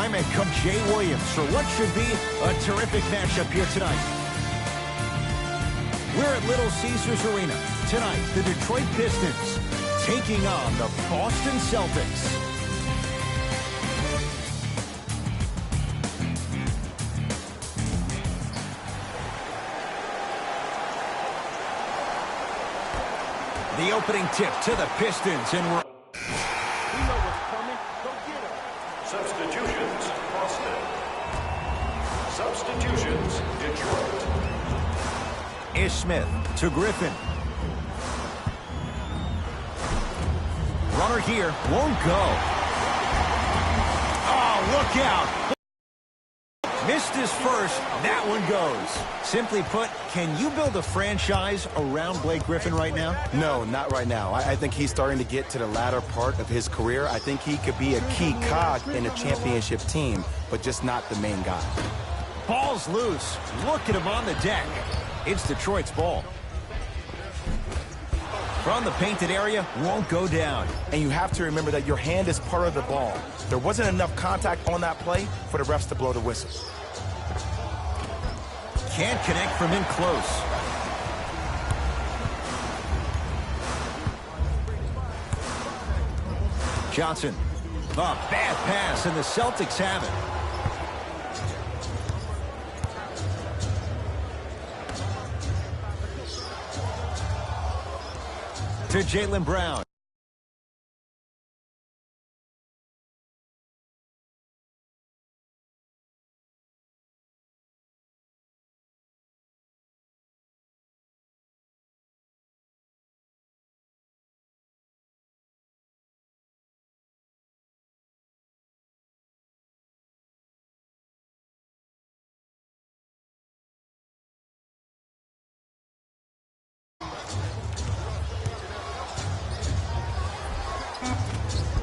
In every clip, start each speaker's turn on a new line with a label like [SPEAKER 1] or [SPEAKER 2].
[SPEAKER 1] I'm at Coach Jay Williams for what should be a terrific matchup here tonight. We're at Little Caesars Arena. Tonight, the Detroit Pistons taking on the Boston Celtics. The opening tip to the Pistons, and we know what's coming. Go get him.
[SPEAKER 2] Substitutions, Boston. Substitutions, Detroit.
[SPEAKER 1] Ish Smith to Griffin. Runner here, won't go. Oh, look out. Missed his first, that one goes. Simply put, can you build a franchise around Blake Griffin right now?
[SPEAKER 3] No, not right now. I think he's starting to get to the latter part of his career. I think he could be a key cog in a championship team, but just not the main guy.
[SPEAKER 1] Ball's loose. Look at him on the deck. It's Detroit's ball. From the painted area, won't go down.
[SPEAKER 3] And you have to remember that your hand is part of the ball. There wasn't enough contact on that play for the refs to blow the whistle.
[SPEAKER 1] Can't connect from in close. Johnson. A bad pass, and the Celtics have it. To Jaylen Brown.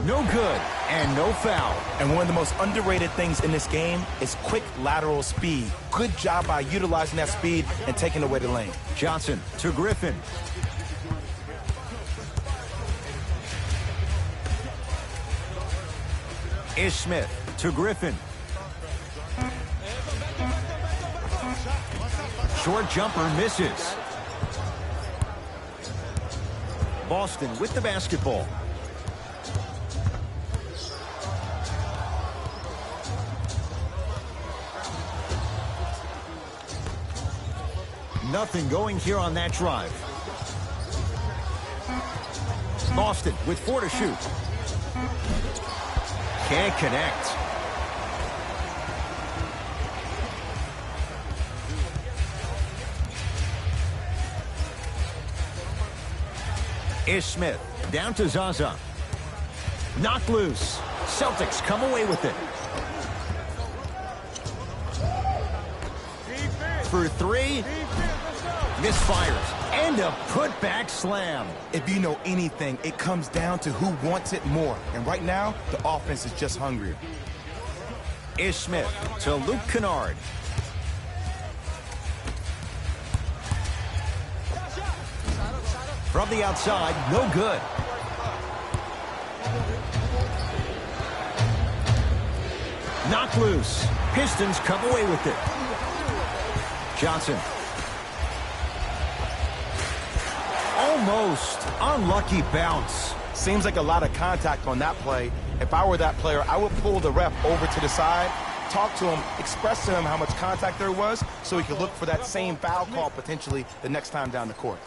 [SPEAKER 1] No good, and no foul.
[SPEAKER 3] And one of the most underrated things in this game is quick lateral speed. Good job by utilizing that speed and taking away the lane.
[SPEAKER 1] Johnson to Griffin. Ish Smith to Griffin. Short jumper misses. Boston with the basketball. Nothing going here on that drive. Boston with 4 to shoot. Can't connect. Ish Smith down to Zaza. Knocked loose. Celtics come away with it. For 3. Misfires. And a putback slam.
[SPEAKER 3] If you know anything, it comes down to who wants it more. And right now, the offense is just hungrier.
[SPEAKER 1] Ish Smith to Luke Kennard. From the outside, no good. Knocked loose. Pistons come away with it. Johnson. Almost unlucky bounce.
[SPEAKER 3] Seems like a lot of contact on that play. If I were that player, I would pull the ref over to the side, talk to him, express to him how much contact there was so he could look for that same foul call potentially the next time down the court.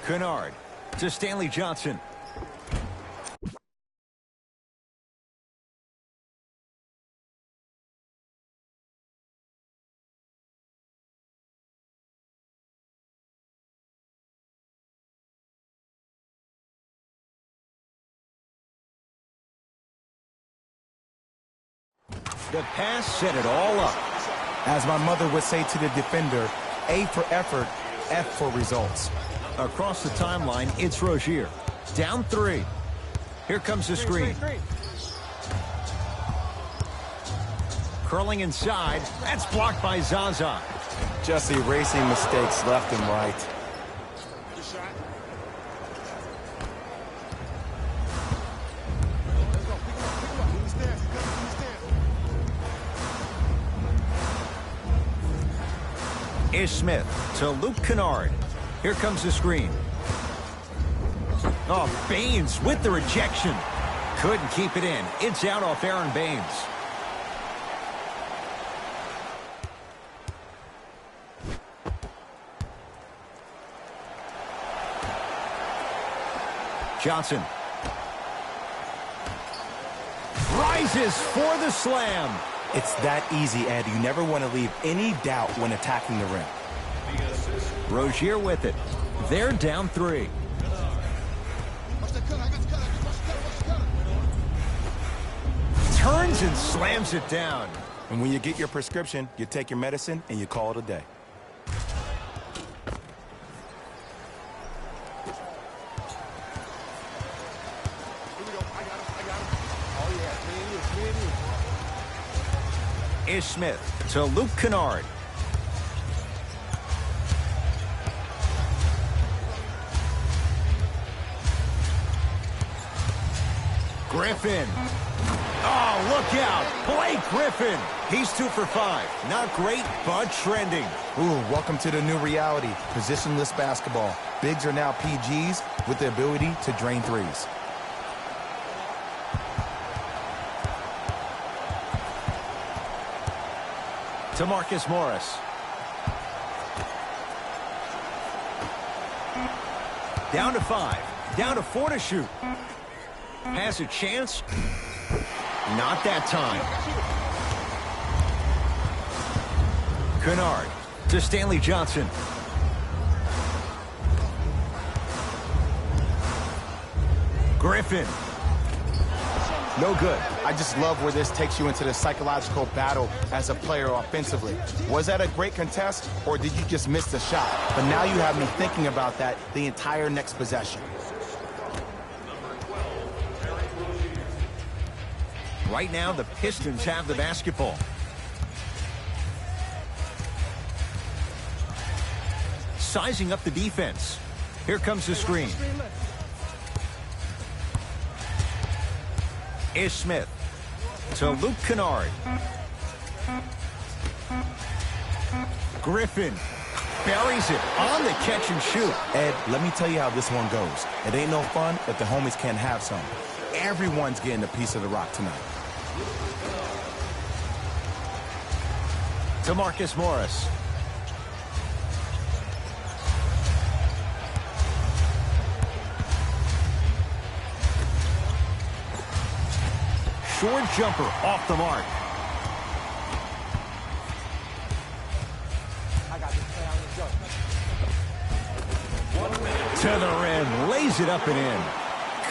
[SPEAKER 1] Kennard to Stanley Johnson. The pass set it all up.
[SPEAKER 3] As my mother would say to the defender, A for effort, F for results.
[SPEAKER 1] Across the timeline, it's Rozier. Down 3. Here comes the screen. Curling inside. That's blocked by Zaza.
[SPEAKER 3] Just erasing mistakes left and right.
[SPEAKER 1] Ish Smith to Luke Kennard. Here comes the screen. Oh, Baines with the rejection. Couldn't keep it in. It's out off Aaron Baines. Johnson. Rises for the slam.
[SPEAKER 3] It's that easy, Ed. You never want to leave any doubt when attacking the rim.
[SPEAKER 1] Rozier with it. They're down 3. Turns and slams it down.
[SPEAKER 3] And when you get your prescription, you take your medicine and you call it a day.
[SPEAKER 1] Ish Smith to Luke Kennard. Griffin. Oh, look out. Blake Griffin. He's 2 for 5. Not great, but trending.
[SPEAKER 3] Ooh, welcome to the new reality. Positionless basketball. Bigs are now PGs with the ability to drain threes.
[SPEAKER 1] To Marcus Morris. Down to 5. Down to 4 to shoot. Has a chance. Not that time. Kennard to Stanley Johnson. Griffin. No good.
[SPEAKER 3] I just love where this takes you into the psychological battle as a player offensively. Was that a great contest, or did you just miss the shot? But now you have me thinking about that the entire next possession.
[SPEAKER 1] Right now, the Pistons have the basketball. Sizing up the defense. Here comes the screen. Ish Smith to Luke Kennard. Griffin buries it on the catch and shoot.
[SPEAKER 3] Ed, let me tell you how this one goes. It ain't no fun if the homies can't have some. Everyone's getting a piece of the rock tonight.
[SPEAKER 1] To Marcus Morris. Short jumper off the mark. To the rim, lays it up and in.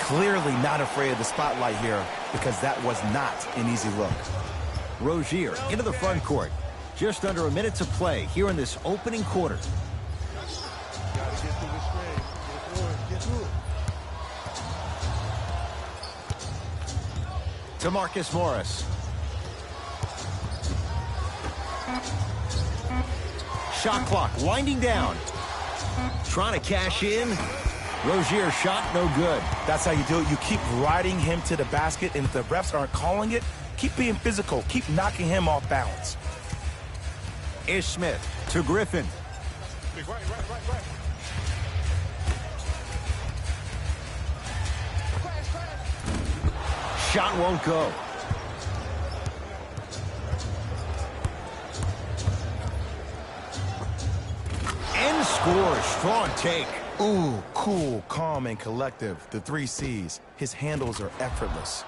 [SPEAKER 3] Clearly not afraid of the spotlight here because that was not an easy look.
[SPEAKER 1] Rozier into the front court. Just under a minute to play here in this opening quarter. To Marcus Morris. Shot clock winding down. Trying to cash in. Rozier's shot no good.
[SPEAKER 3] That's how you do it. You keep riding him to the basket, and if the refs aren't calling it, keep being physical. Keep knocking him off balance.
[SPEAKER 1] Ish Smith to Griffin. Shot won't go. And scores. Strong take.
[SPEAKER 3] Ooh, cool, calm, and collective. The 3 C's. His handles are effortless.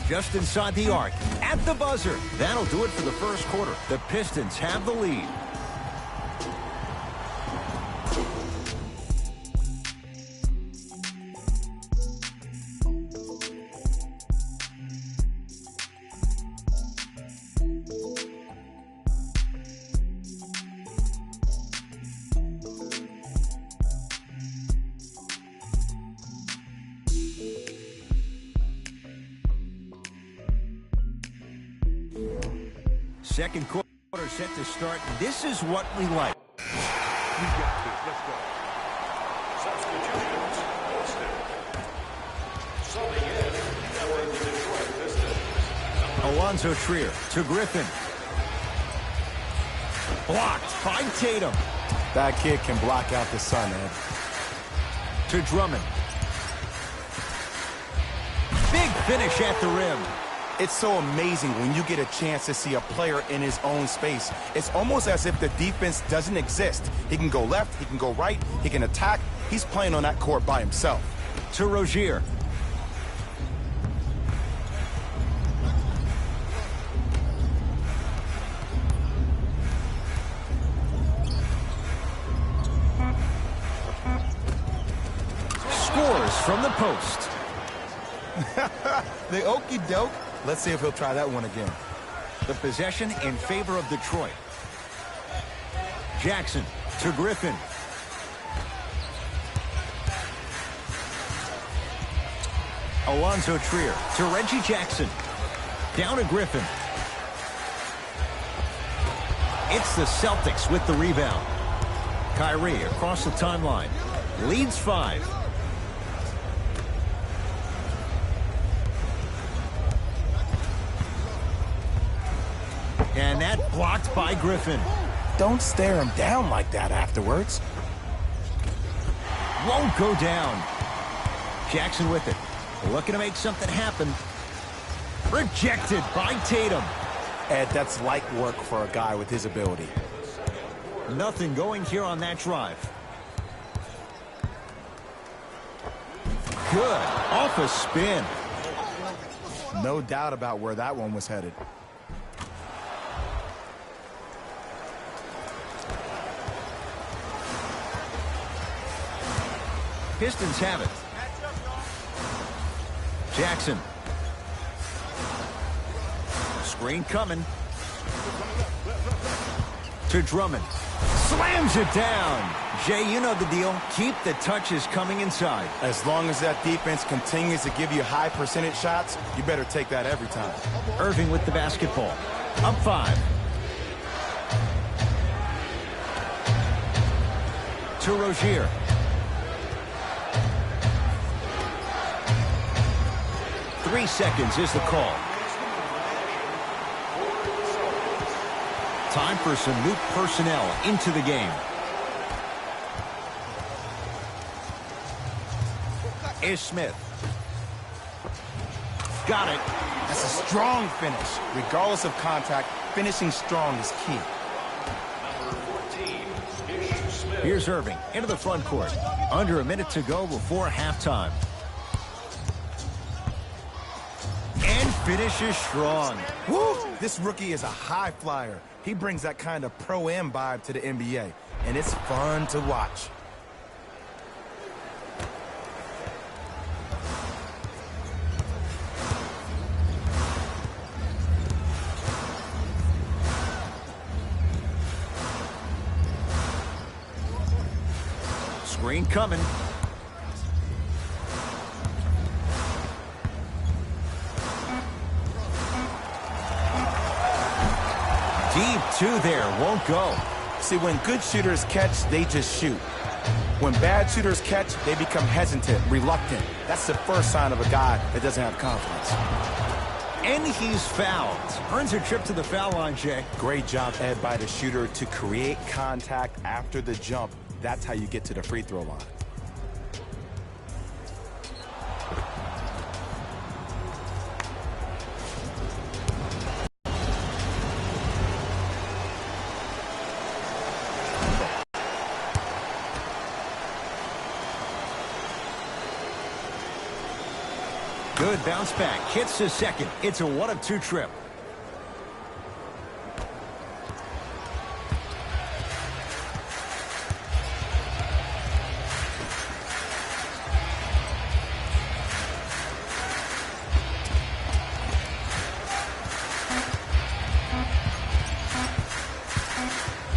[SPEAKER 1] Just inside the arc. At the buzzer. That'll do it for the first quarter. The Pistons have the lead. Second quarter set to start. This is what we like.
[SPEAKER 2] We got this. Let's go. Substitutions. Subbing in
[SPEAKER 1] Alonzo Trier to Griffin. Blocked by Tatum.
[SPEAKER 3] That kid can block out the sun, Ed.
[SPEAKER 1] To Drummond. Big finish at the rim.
[SPEAKER 3] It's so amazing when you get a chance to see a player in his own space. It's almost as if the defense doesn't exist. He can go left, he can go right, he can attack. He's playing on that court by himself.
[SPEAKER 1] To Rozier. Scores from the post.
[SPEAKER 3] The okie doke. Let's see if he'll try that one again.
[SPEAKER 1] The possession in favor of Detroit. Jackson to Griffin. Alonzo Trier to Reggie Jackson. Down to Griffin. It's the Celtics with the rebound. Kyrie across the timeline. Leads 5. And that blocked by Griffin.
[SPEAKER 3] Don't stare him down like that afterwards.
[SPEAKER 1] Won't go down. Jackson with it. Looking to make something happen. Rejected by Tatum.
[SPEAKER 3] Ed, that's light work for a guy with his ability.
[SPEAKER 1] Nothing going here on that drive. Good. Off a spin.
[SPEAKER 3] No doubt about where that one was headed.
[SPEAKER 1] Pistons have it. Jackson. Screen coming. To Drummond. Slams it down. Jay, you know the deal. Keep the touches coming inside.
[SPEAKER 3] As long as that defense continues to give you high percentage shots, you better take that every time.
[SPEAKER 1] Irving with the basketball. Up 5. To Rozier. Three seconds is the call. Time for some new personnel into the game. Is Smith. Got it.
[SPEAKER 3] That's a strong finish. Regardless of contact, finishing strong is key.
[SPEAKER 1] Here's Irving into the front court. Under a minute to go before halftime. And finishes strong.
[SPEAKER 3] Woo! This rookie is a high flyer. He brings that kind of pro-am vibe to the NBA, and it's fun to watch.
[SPEAKER 1] Screen coming. Deep 2 there, won't go.
[SPEAKER 3] See, when good shooters catch, they just shoot. When bad shooters catch, they become hesitant, reluctant. That's the first sign of a guy that doesn't have confidence.
[SPEAKER 1] And he's fouled. Earns a trip to the foul line, Jay.
[SPEAKER 3] Great job, Ed, by the shooter to create contact after the jump. That's how you get to the free throw line.
[SPEAKER 1] Good bounce back. Hits the second. It's a 1 of 2 trip.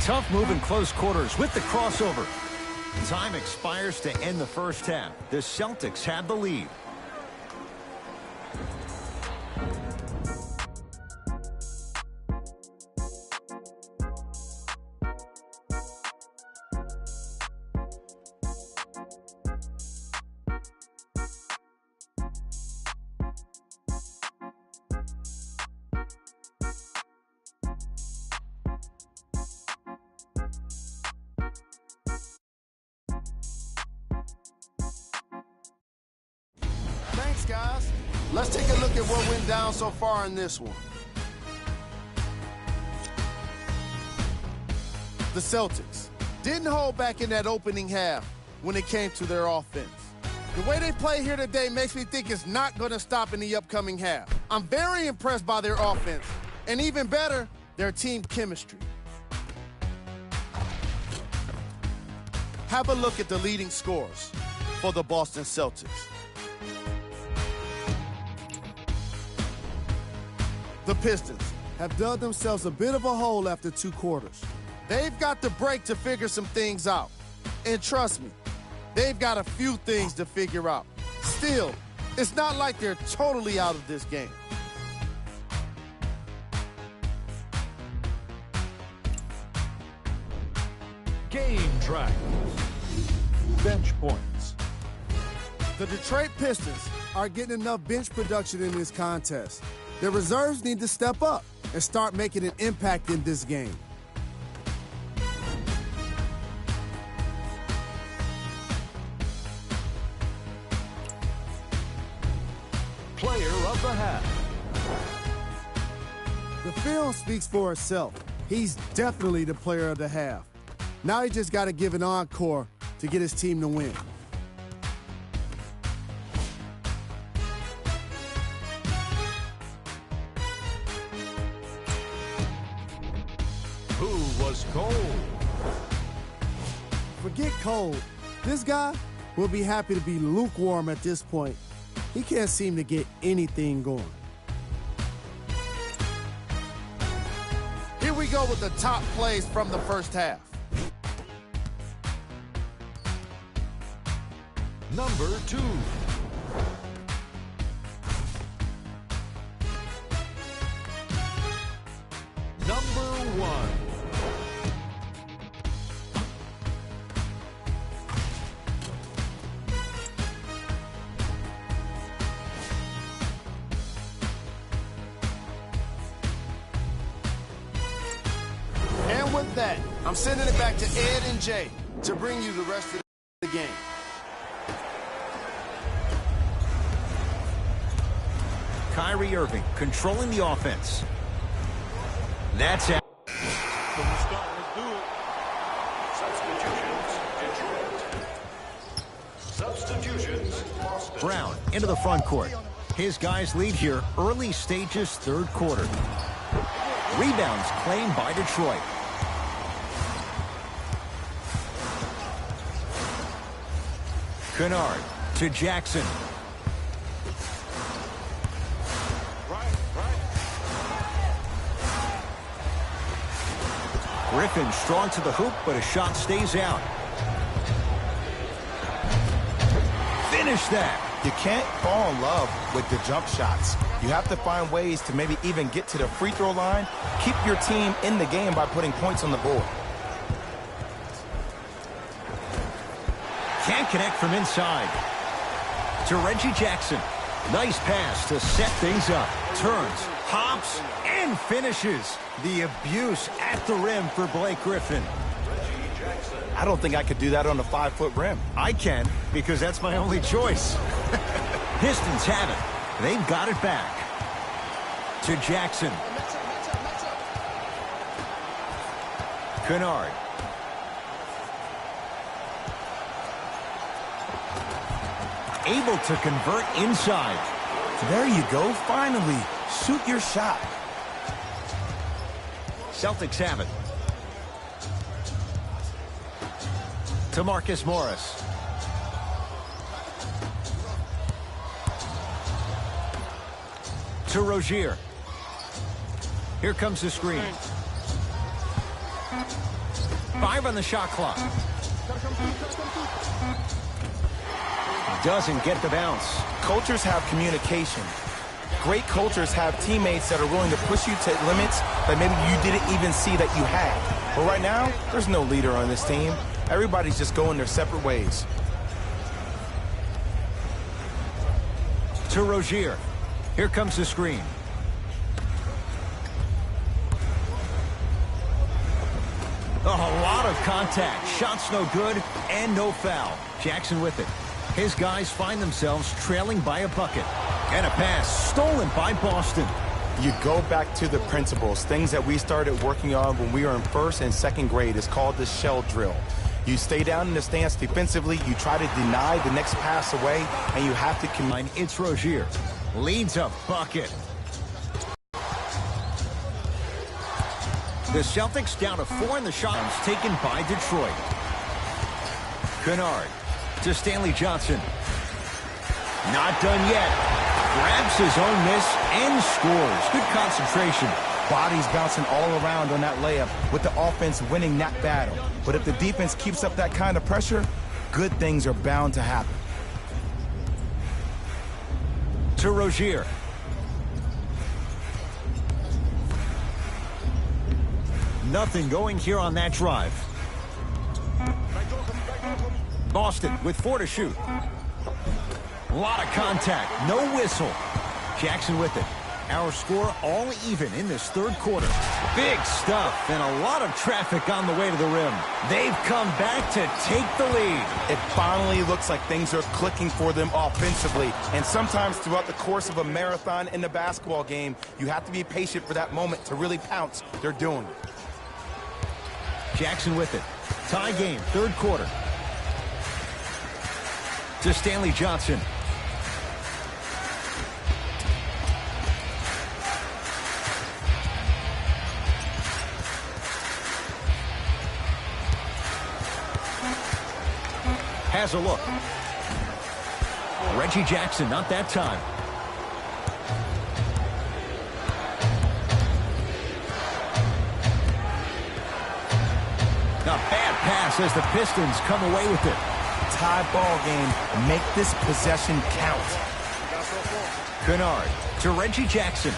[SPEAKER 1] Tough move in close quarters with the crossover. Time expires to end the first half. The Celtics have the lead.
[SPEAKER 4] guys. Let's take a look at what went down so far in this one. The Celtics didn't hold back in that opening half when it came to their offense. The way they play here today makes me think it's not going to stop in the upcoming half. I'm very impressed by their offense, and even better, their team chemistry. Have a look at the leading scorers for the Boston Celtics. The Pistons have dug themselves a bit of a hole after 2 quarters. They've got the break to figure some things out. And trust me, they've got a few things to figure out. Still, it's not like they're totally out of this game.
[SPEAKER 2] Game track. Bench points.
[SPEAKER 4] The Detroit Pistons are getting enough bench production in this contest. Their reserves need to step up and start making an impact in this game.
[SPEAKER 2] Player of the half.
[SPEAKER 4] The film speaks for itself. He's definitely the player of the half. Now he just got to give an encore to get his team to win.
[SPEAKER 2] Who was cold?
[SPEAKER 4] Forget cold. This guy will be happy to be lukewarm at this point. He can't seem to get anything going. Here we go with the top plays from the first half.
[SPEAKER 2] Number 2. Number 1.
[SPEAKER 4] And with that, I'm sending it back to Ed and Jay to bring you the rest of the game.
[SPEAKER 1] Kyrie Irving controlling the offense. That's out.
[SPEAKER 2] From the start, let's do it. Substitutions, Detroit. Substitutions, Boston.
[SPEAKER 1] Brown into the front court. His guys lead here early stages, 3rd quarter. Rebounds claimed by Detroit. Kennard to Jackson. Griffin strong to the hoop, but a shot stays out. Finish that.
[SPEAKER 3] You can't fall in love with the jump shots. You have to find ways to maybe even get to the free throw line. Keep your team in the game by putting points on the board.
[SPEAKER 1] Can't connect from inside. To Reggie Jackson. Nice pass to set things up. Turns, hops, and finishes. The abuse at the rim for Blake Griffin.
[SPEAKER 3] I don't think I could do that on a 5-foot rim.
[SPEAKER 1] I can, because that's my only choice. Pistons have it. They've got it back. To Jackson. Kennard. Able to convert inside.
[SPEAKER 3] There you go. Finally, shoot your shot.
[SPEAKER 1] Celtics have it. To Marcus Morris. To Rozier. Here comes the screen. 5 on the shot clock. Doesn't get the bounce.
[SPEAKER 3] Cultures have communication. Great cultures have teammates that are willing to push you to limits that maybe you didn't even see that you had. But right now, there's no leader on this team. Everybody's just going their separate ways.
[SPEAKER 1] To Rozier. Here comes the screen. A lot of contact. Shots no good and no foul. Jackson with it. His guys find themselves trailing by a bucket. And a pass stolen by Boston.
[SPEAKER 3] You go back to the principles, things that we started working on when we were in first and second grade. It's called the shell drill. You stay down in the stance defensively, you try to deny the next pass away, and you have to combine.
[SPEAKER 1] It's Rozier. Leads a bucket. The Celtics down to 4 in the shots taken by Detroit. Kennard to Stanley Johnson. Not done yet. Grabs his own miss and scores. Good concentration.
[SPEAKER 3] Bodies bouncing all around on that layup with the offense winning that battle. But if the defense keeps up that kind of pressure, good things are bound to happen.
[SPEAKER 1] To Rozier. Nothing going here on that drive. Boston with 4 to shoot. A lot of contact, no whistle. Jackson with it. Our score all even in this third quarter. Big stuff and a lot of traffic on the way to the rim. They've come back to take the lead.
[SPEAKER 3] It finally looks like things are clicking for them offensively. And sometimes throughout the course of a marathon in the basketball game, you have to be patient for that moment to really pounce. They're doing it.
[SPEAKER 1] Jackson with it. Tie game, third quarter. To Stanley Johnson. Has a look. Reggie Jackson, not that time. A bad pass as the Pistons come away with it.
[SPEAKER 3] Tie ball game. Make this possession count.
[SPEAKER 1] Kennard to Reggie Jackson.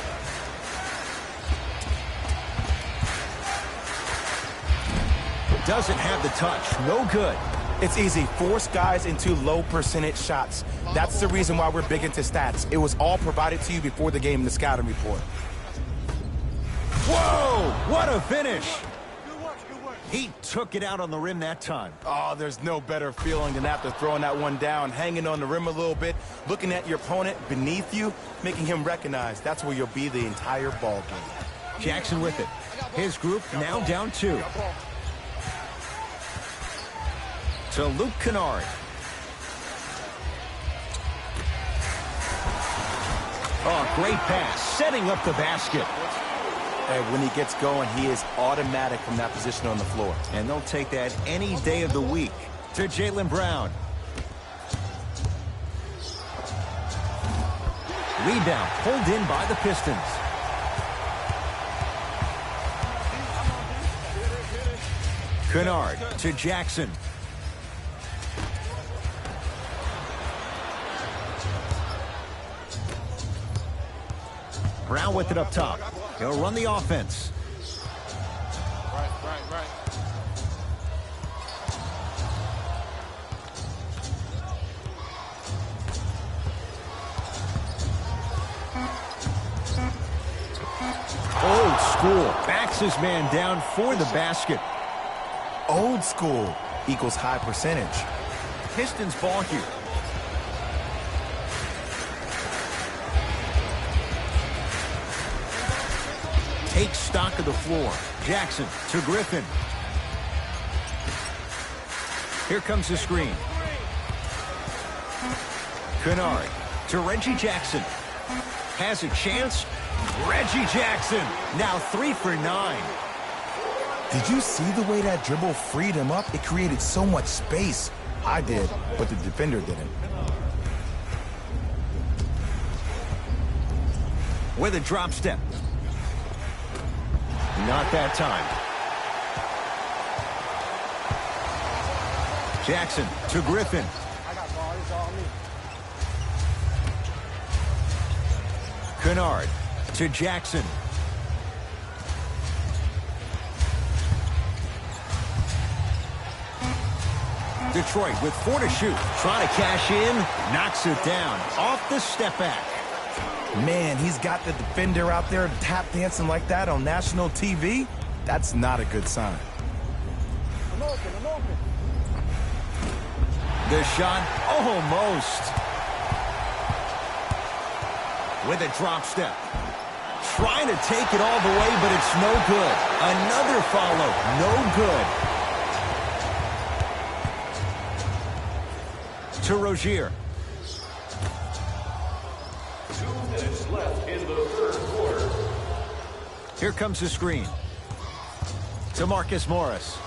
[SPEAKER 1] Doesn't have the touch. No good.
[SPEAKER 3] It's easy. Force guys into low percentage shots. That's the reason why we're big into stats. It was all provided to you before the game in the scouting report.
[SPEAKER 1] Whoa! What a finish! He took it out on the rim that time.
[SPEAKER 3] Oh, there's no better feeling than after throwing that one down, hanging on the rim a little bit, looking at your opponent beneath you, making him recognize that's where you'll be the entire ball game.
[SPEAKER 1] Jackson with it. His group now down 2. To Luke Kennard. Oh, great pass, setting up the basket.
[SPEAKER 3] And when he gets going, he is automatic from that position on the floor.
[SPEAKER 1] And they'll take that any day of the week. To Jaylen Brown. Rebound pulled in by the Pistons. Kennard to Jackson. Brown with it up top. He'll run the offense.
[SPEAKER 4] Right.
[SPEAKER 1] Old school. Backs his man down for the basket.
[SPEAKER 3] Old school equals high percentage.
[SPEAKER 1] Pistons ball here. Takes stock of the floor. Jackson to Griffin. Here comes the screen. Kennard to Reggie Jackson. Has a chance. Reggie Jackson now 3 for 9.
[SPEAKER 3] Did you see the way that dribble freed him up? It created so much space. I did, but the defender didn't.
[SPEAKER 1] With a drop step. Not that time. Jackson to Griffin. Kennard to Jackson. Detroit with 4 to shoot. Trying to cash in. Knocks it down. Off the step back.
[SPEAKER 3] Man, he's got the defender out there tap dancing like that on national TV. That's not a good sign.
[SPEAKER 4] I'm open.
[SPEAKER 1] The shot almost. with a drop step. Trying to take it all the way, but it's no good. Another follow, no good. To Rozier.
[SPEAKER 2] 2 minutes left in the third quarter.
[SPEAKER 1] Here comes the screen. To Marcus Morris.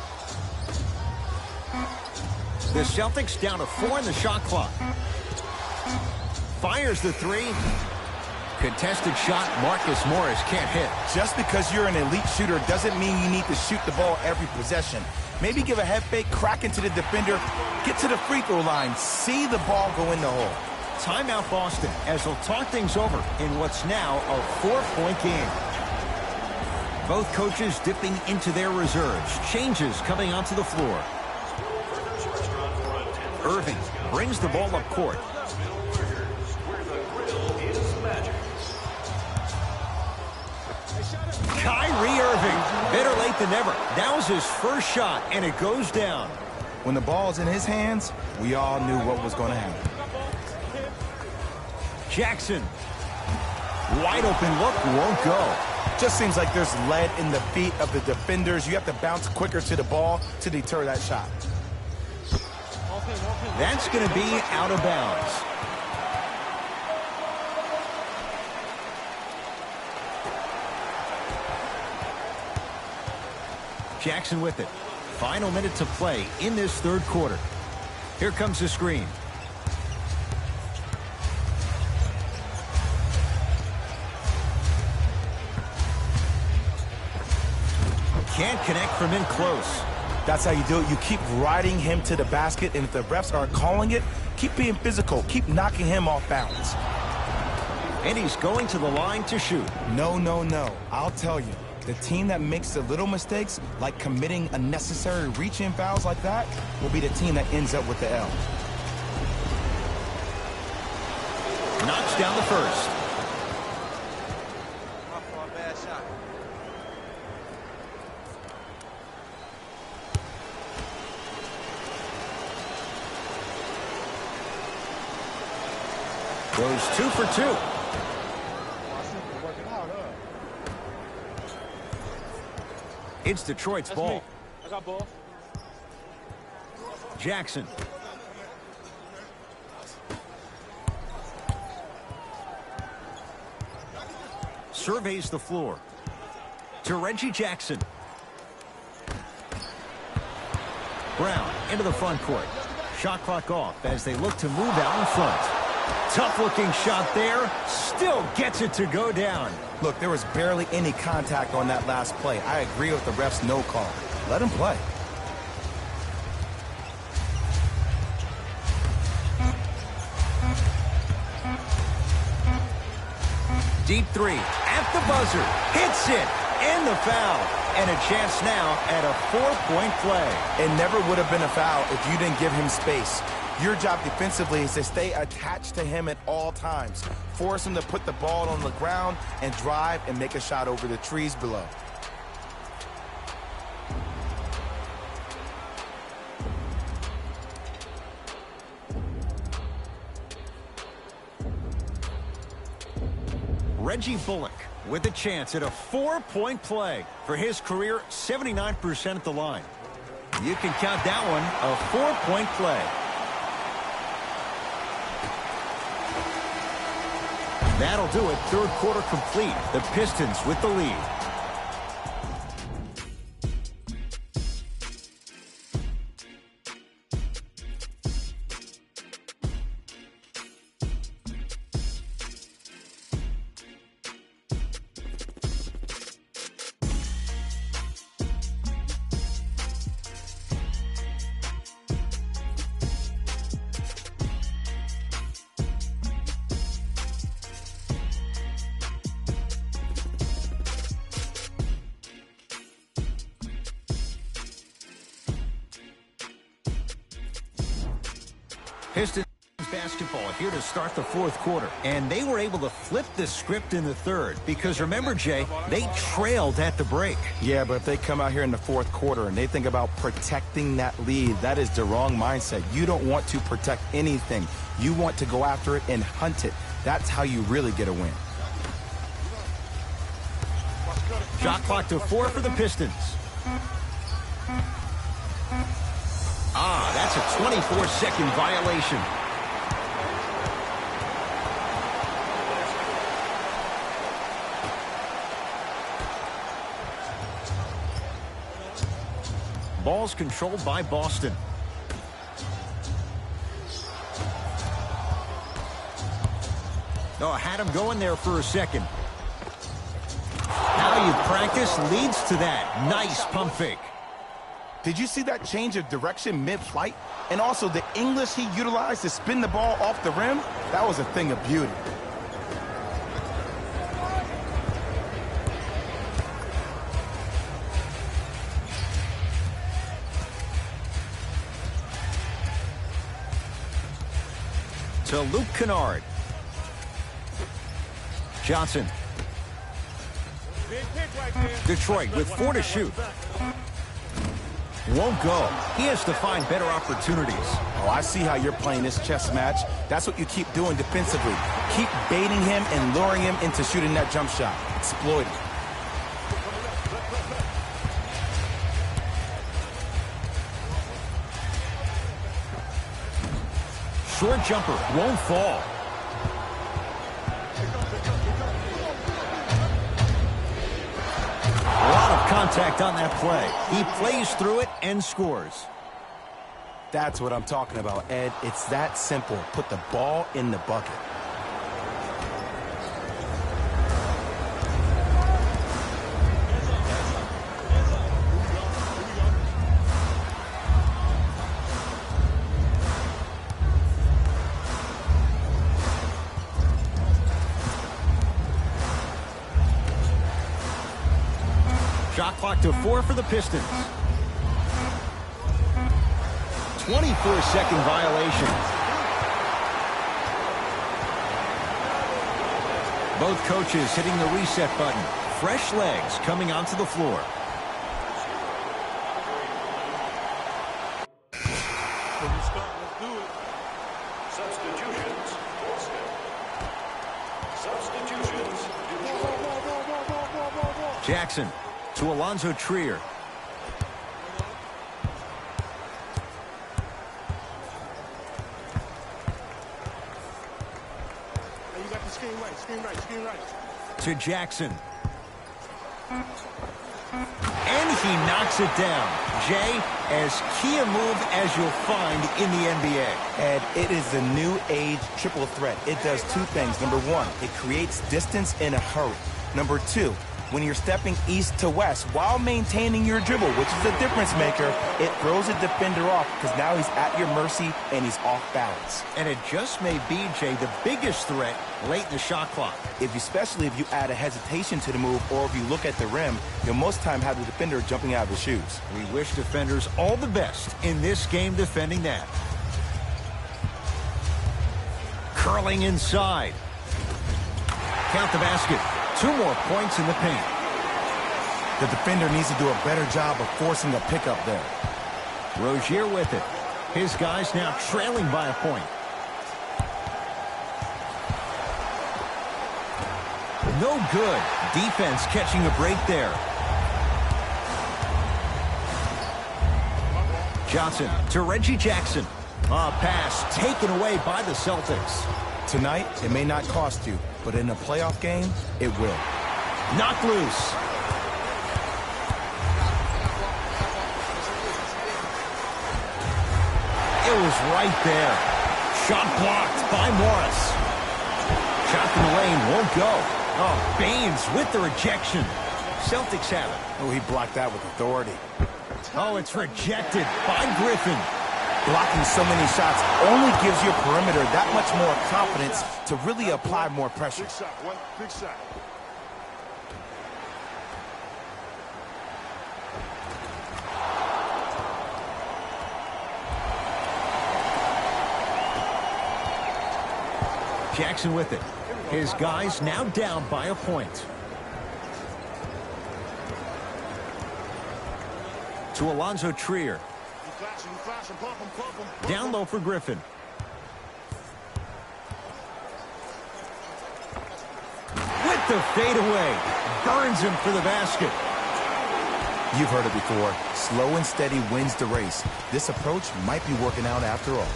[SPEAKER 1] The Celtics down to 4 in the shot clock. Fires the three. Contested shot, Marcus Morris can't hit.
[SPEAKER 3] Just because you're an elite shooter doesn't mean you need to shoot the ball every possession. Maybe give a head fake, crack into the defender, get to the free throw line, see the ball go in the hole.
[SPEAKER 1] Timeout Boston as they'll talk things over in what's now a 4-point game. Both coaches dipping into their reserves. Changes coming onto the floor. Irving brings the ball up court. Kyrie Irving, better late than never. That was his first shot, and it goes down.
[SPEAKER 3] When the ball's in his hands, we all knew what was going to happen.
[SPEAKER 1] Jackson. Wide open look, won't go.
[SPEAKER 3] Just seems like there's lead in the feet of the defenders. You have to bounce quicker to the ball to deter that shot.
[SPEAKER 1] That's going to be out of bounds. Jackson with it. Final minute to play in this third quarter. Here comes the screen. Can't connect from in close.
[SPEAKER 3] That's how you do it. You keep riding him to the basket, and if the refs aren't calling it, keep being physical. Keep knocking him off balance.
[SPEAKER 1] And he's going to the line to shoot.
[SPEAKER 3] No, no, no. I'll tell you. The team that makes the little mistakes, like committing unnecessary reach-in fouls like that, will be the team that ends up with the L.
[SPEAKER 1] Knocks down the first. Goes 2 for 2. It's Detroit's ball.
[SPEAKER 2] I got ball.
[SPEAKER 1] Jackson. Surveys the floor. To Reggie Jackson. Brown into the front court. Shot clock off as they look to move out in front. Tough-looking shot there. Still gets it to go down.
[SPEAKER 3] Look, there was barely any contact on that last play. I agree with the ref's no call. Let him play.
[SPEAKER 1] Deep three at the buzzer. Hits it. And the foul. And a chance now at a 4-point play.
[SPEAKER 3] It never would have been a foul if you didn't give him space. Your job defensively is to stay attached to him at all times. Force him to put the ball on the ground and drive and make a shot over the trees below.
[SPEAKER 1] Reggie Bullock with a chance at a 4-point play. For his career, 79% at the line. You can count that one a 4-point play. That'll do it. Third quarter complete. The Pistons with the lead. Pistons basketball here to start the fourth quarter. And they were able to flip the script in the third. Because remember, Jay, they trailed at the break.
[SPEAKER 3] Yeah, but if they come out here in the fourth quarter and they think about protecting that lead, that is the wrong mindset. You don't want to protect anything. You want to go after it and hunt it. That's how you really get a win.
[SPEAKER 1] Shot clock to 4 for the Pistons. That's a 24-second violation. Ball's controlled by Boston. Oh, had him going there for a second. How you practice leads to that. Nice pump fake.
[SPEAKER 3] Did you see that change of direction mid-flight? And also the English he utilized to spin the ball off the rim? That was a thing of beauty.
[SPEAKER 1] To Luke Kennard. Johnson. Detroit with 4 to shoot. Won't go. He has to find better opportunities.
[SPEAKER 3] Oh, I see how you're playing this chess match. That's what you keep doing defensively. Keep baiting him and luring him into shooting that jump shot. Exploit him.
[SPEAKER 1] Short jumper won't fall. A lot of contact on that play. He plays through it and scores.
[SPEAKER 3] That's what I'm talking about, Ed. It's that simple. Put the ball in the bucket.
[SPEAKER 1] Shot clock to 4 for the Pistons. 24-second violation. Both coaches hitting the reset button. Fresh legs coming onto the floor.
[SPEAKER 2] Let's do it. Substitutions. Substitutions.
[SPEAKER 1] Jackson to Alonzo Trier.
[SPEAKER 2] You got the screen right.
[SPEAKER 1] To Jackson. And he knocks it down. Jay, as key a move as you'll find in the NBA.
[SPEAKER 3] Ed, it is the new age triple threat. It does 2 things. Number 1, it creates distance in a hurry. Number 2, when you're stepping east to west while maintaining your dribble, which is a difference maker, it throws a defender off because now he's at your mercy and he's off balance.
[SPEAKER 1] And it just may be, Jay, the biggest threat late in the shot clock.
[SPEAKER 3] Especially if you add a hesitation to the move or if you look at the rim, you'll most time have the defender jumping out of his shoes.
[SPEAKER 1] We wish defenders all the best in this game defending that. Curling inside. Count the basket. 2 more points in the paint.
[SPEAKER 3] The defender needs to do a better job of forcing a pickup there.
[SPEAKER 1] Rozier with it. His guys now trailing by a point. No good. Defense catching a break there. Johnson to Reggie Jackson. A pass taken away by the Celtics.
[SPEAKER 3] Tonight, it may not cost you, but in a playoff game, it will.
[SPEAKER 1] Knocked loose. It was right there. Shot blocked by Morris. Shot from the lane won't go. Oh, Baines with the rejection. Celtics have it.
[SPEAKER 3] Oh, he blocked that with authority.
[SPEAKER 1] Oh, it's rejected by Griffin.
[SPEAKER 3] Blocking so many shots only gives your perimeter that much more confidence to really apply more pressure.
[SPEAKER 2] Big shot. Big shot.
[SPEAKER 1] Jackson with it. His guys now down by a point. To Alonzo Trier. Down low for Griffin. With the fadeaway. Burns him for the basket.
[SPEAKER 3] You've heard it before. Slow and steady wins the race. This approach might be working out after all.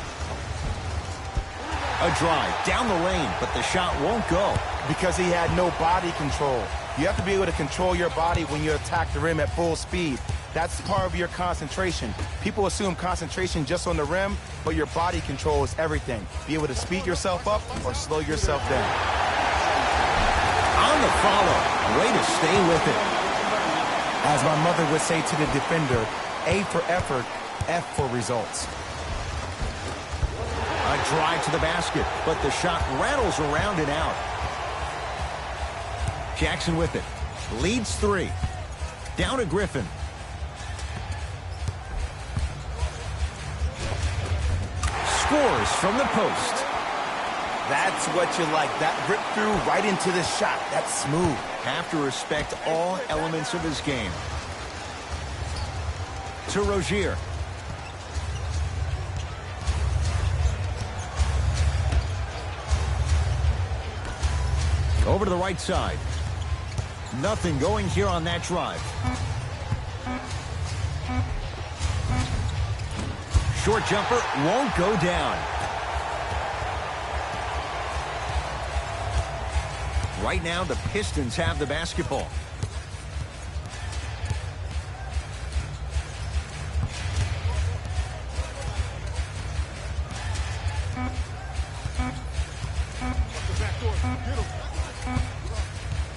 [SPEAKER 1] A drive down the lane, but the shot won't go.
[SPEAKER 3] Because he had no body control. You have to be able to control your body when you attack the rim at full speed. That's part of your concentration. People assume concentration just on the rim, but your body control is everything. Be able to speed yourself up or slow yourself down.
[SPEAKER 1] On the follow, way to stay with it.
[SPEAKER 3] As my mother would say to the defender, A for effort, F for results.
[SPEAKER 1] A drive to the basket, but the shot rattles around and out. Jackson with it. Leads 3. Down to Griffin. Scores from the post.
[SPEAKER 3] That's what you like. That rip through right into the shot. That's smooth.
[SPEAKER 1] Have to respect all elements of his game. To Rozier. Over to the right side. Nothing going here on that drive. Short jumper won't go down. Right now, the Pistons have the basketball.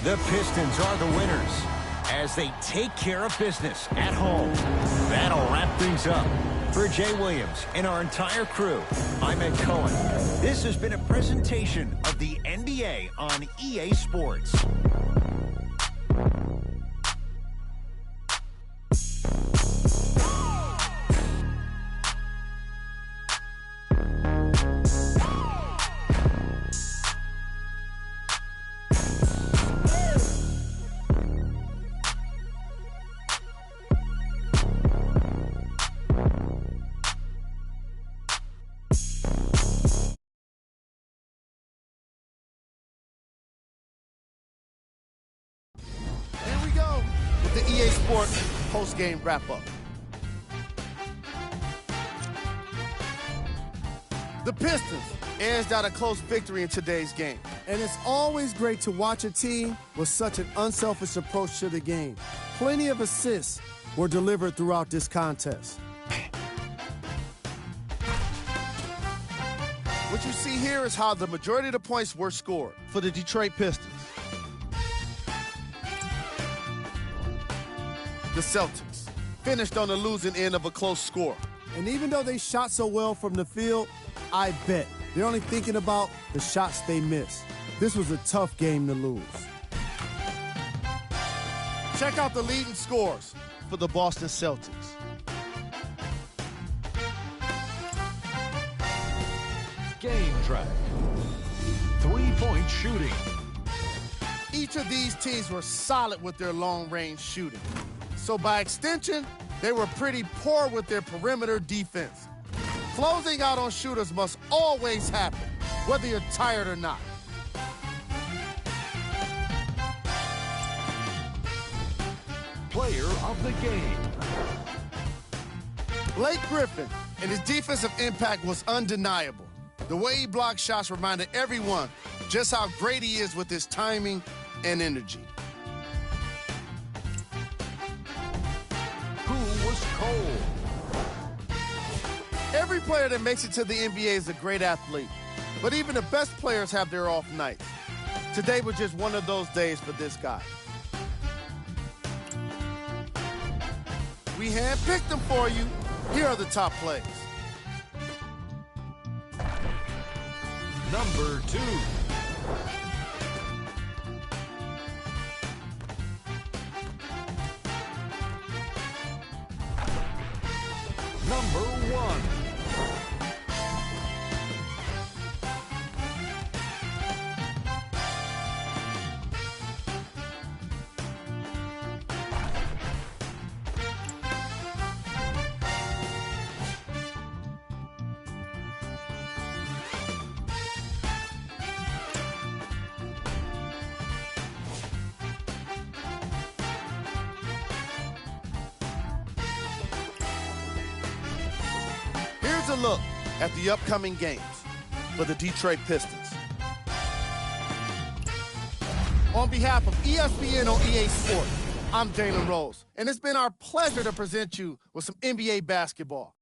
[SPEAKER 1] The Pistons are the winners as they take care of business at home. That'll wrap things up. For Jay Williams and our entire crew, I'm Ed Cohen. This has been a presentation of the NBA on EA Sports.
[SPEAKER 4] The EA Sports post-game wrap-up. The Pistons edged out a close victory in today's game.
[SPEAKER 5] And it's always great to watch a team with such an unselfish approach to the game. Plenty of assists were delivered throughout this contest.
[SPEAKER 4] What you see here is how the majority of the points were scored for the Detroit Pistons. The Celtics finished on the losing end of a close score.
[SPEAKER 5] And even though they shot so well from the field, I bet they're only thinking about the shots they missed. This was a tough game to lose.
[SPEAKER 4] Check out the leading scores for the Boston Celtics.
[SPEAKER 2] Game track. 3-point shooting.
[SPEAKER 4] Each of these teams were solid with their long-range shooting. So by extension, they were pretty poor with their perimeter defense. Closing out on shooters must always happen, whether you're tired or not.
[SPEAKER 2] Player of the game.
[SPEAKER 4] Blake Griffin and his defensive impact was undeniable. The way he blocked shots reminded everyone just how great he is with his timing and energy.
[SPEAKER 2] Who was cold?
[SPEAKER 4] Every player that makes it to the NBA is a great athlete, but even the best players have their off nights. Today was just one of those days for this guy. We handpicked them for you. Here are the top plays.
[SPEAKER 2] Number 2. Number 1.
[SPEAKER 4] Here's a look at the upcoming games for the Detroit Pistons. On behalf of ESPN on EA Sports, I'm Jalen Rose, and it's been our pleasure to present you with some NBA basketball.